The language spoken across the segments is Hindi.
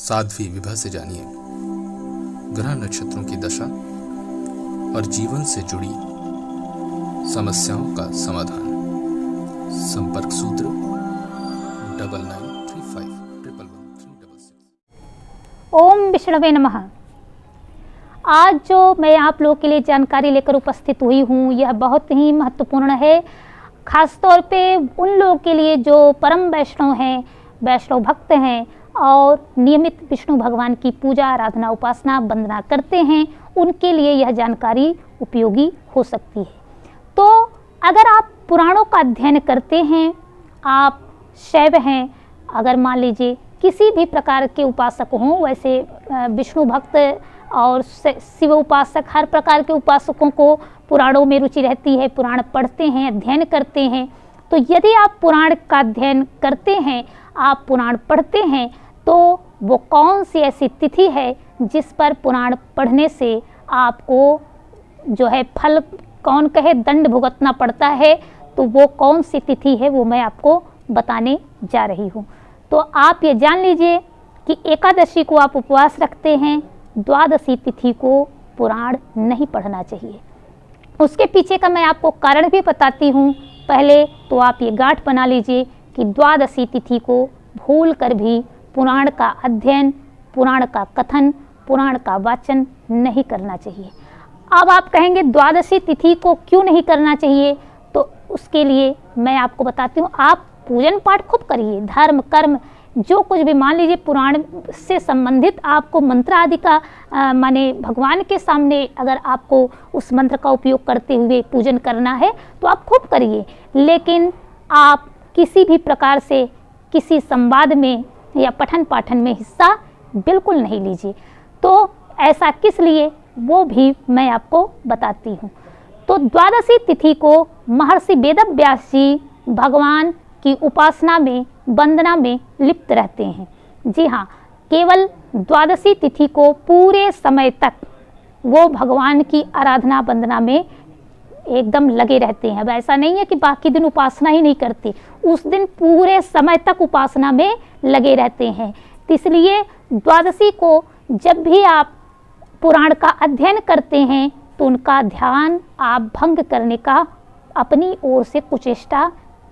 साध्वी विभा से जानिए ग्रह नक्षत्रों की दशा और जीवन से जुड़ी समस्याओं का समाधान। संपर्क सूत्र 9935111366। ओम विष्णवे नमः। आज जो मैं आप लोगों के लिए जानकारी लेकर उपस्थित हुई हूँ यह बहुत ही महत्वपूर्ण है, खासतौर पे उन लोगों के लिए जो परम वैष्णव हैं, वैष्णव भक्त हैं और नियमित विष्णु भगवान की पूजा आराधना उपासना वंदना करते हैं, उनके लिए यह जानकारी उपयोगी हो सकती है। तो अगर आप पुराणों का अध्ययन करते हैं, आप शैव हैं, अगर मान लीजिए किसी भी प्रकार के उपासक हों, वैसे विष्णु भक्त और शिव उपासक, हर प्रकार के उपासकों को पुराणों में रुचि रहती है, पुराण पढ़ते हैं, अध्ययन करते हैं। तो यदि आप पुराण का अध्ययन करते हैं, आप पुराण पढ़ते हैं, तो वो कौन सी ऐसी तिथि है जिस पर पुराण पढ़ने से आपको जो है फल, कौन कहे दंड भुगतना पड़ता है, तो वो कौन सी तिथि है वो मैं आपको बताने जा रही हूँ। तो आप ये जान लीजिए कि एकादशी को आप उपवास रखते हैं, द्वादशी तिथि को पुराण नहीं पढ़ना चाहिए। उसके पीछे का मैं आपको कारण भी बताती हूँ। पहले तो आप ये गांठ बना लीजिए कि द्वादशी तिथि को भूल कर भी पुराण का अध्ययन, पुराण का कथन, पुराण का वाचन नहीं करना चाहिए। अब आप कहेंगे द्वादशी तिथि को क्यों नहीं करना चाहिए, तो उसके लिए मैं आपको बताती हूँ। आप पूजन पाठ खूब करिए, धर्म कर्म जो कुछ भी, मान लीजिए पुराण से संबंधित आपको मंत्र आदि का माने भगवान के सामने अगर आपको उस मंत्र का उपयोग करते हुए पूजन करना है तो आप खूब करिए, लेकिन आप किसी भी प्रकार से किसी संवाद में या पठन पाठन में हिस्सा बिल्कुल नहीं लीजिए। तो ऐसा किस लिए, वो भी मैं आपको बताती हूँ। तो द्वादशी तिथि को महर्षि वेदव्यास जी भगवान की उपासना में, वंदना में लिप्त रहते हैं। जी हाँ, केवल द्वादशी तिथि को पूरे समय तक वो भगवान की आराधना वंदना में एकदम लगे रहते हैं। अब ऐसा नहीं है कि बाकी दिन उपासना ही नहीं करते, उस दिन पूरे समय तक उपासना में लगे रहते हैं। इसलिए द्वादशी को जब भी आप पुराण का अध्ययन करते हैं तो उनका ध्यान आप भंग करने का अपनी ओर से कुचेष्टा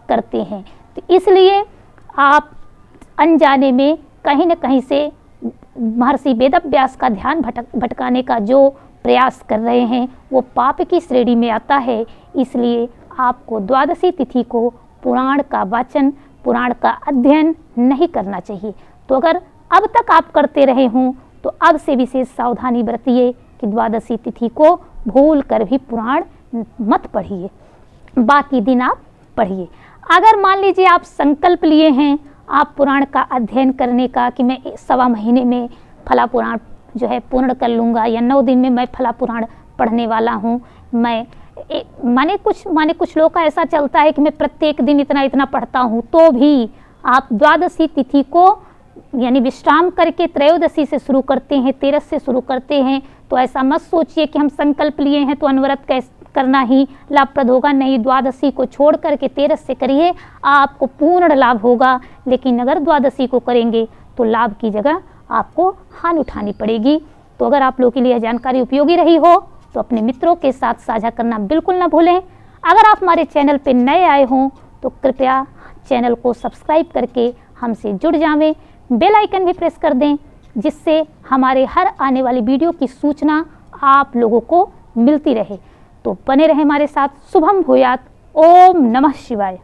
करते हैं। तो इसलिए आप अनजाने में कहीं न कहीं से महर्षि वेदव्यास का ध्यान भटकाने का जो प्रयास कर रहे हैं वो पाप की श्रेणी में आता है। इसलिए आपको द्वादशी तिथि को पुराण का वाचन, पुराण का अध्ययन नहीं करना चाहिए। तो अगर अब तक आप करते रहे हों तो अब से विशेष सावधानी बरतिए कि द्वादशी तिथि को भूल कर भी पुराण मत पढ़िए, बाकी दिन आप पढ़िए। अगर मान लीजिए आप संकल्प लिए हैं आप पुराण का अध्ययन करने का कि मैं 1.25 महीने में फला पुराण जो है पूर्ण कर लूँगा, या 9 दिन में मैं फला पुराण पढ़ने वाला हूँ, मैं माने कुछ लोग का ऐसा चलता है कि मैं प्रत्येक दिन इतना इतना पढ़ता हूँ, तो भी आप द्वादशी तिथि को यानी विश्राम करके त्रयोदशी से शुरू करते हैं, 13 से शुरू करते हैं। तो ऐसा मत सोचिए कि हम संकल्प लिए हैं तो अनवरत करना ही लाभप्रद होगा। नहीं, द्वादशी को छोड़ करके 13 से करिए, आपको पूर्ण लाभ होगा। लेकिन अगर द्वादशी को करेंगे तो लाभ की जगह आपको हानि उठानी पड़ेगी। तो अगर आप लोगों के लिए जानकारी उपयोगी रही हो तो अपने मित्रों के साथ साझा करना बिल्कुल ना भूलें। अगर आप हमारे चैनल पर नए आए हों तो कृपया चैनल को सब्सक्राइब करके हमसे जुड़ जावें, बेल आइकन भी प्रेस कर दें, जिससे हमारे हर आने वाली वीडियो की सूचना आप लोगों को मिलती रहे। तो बने रहे हमारे साथ। शुभम भूयात। ओम नमः शिवाय।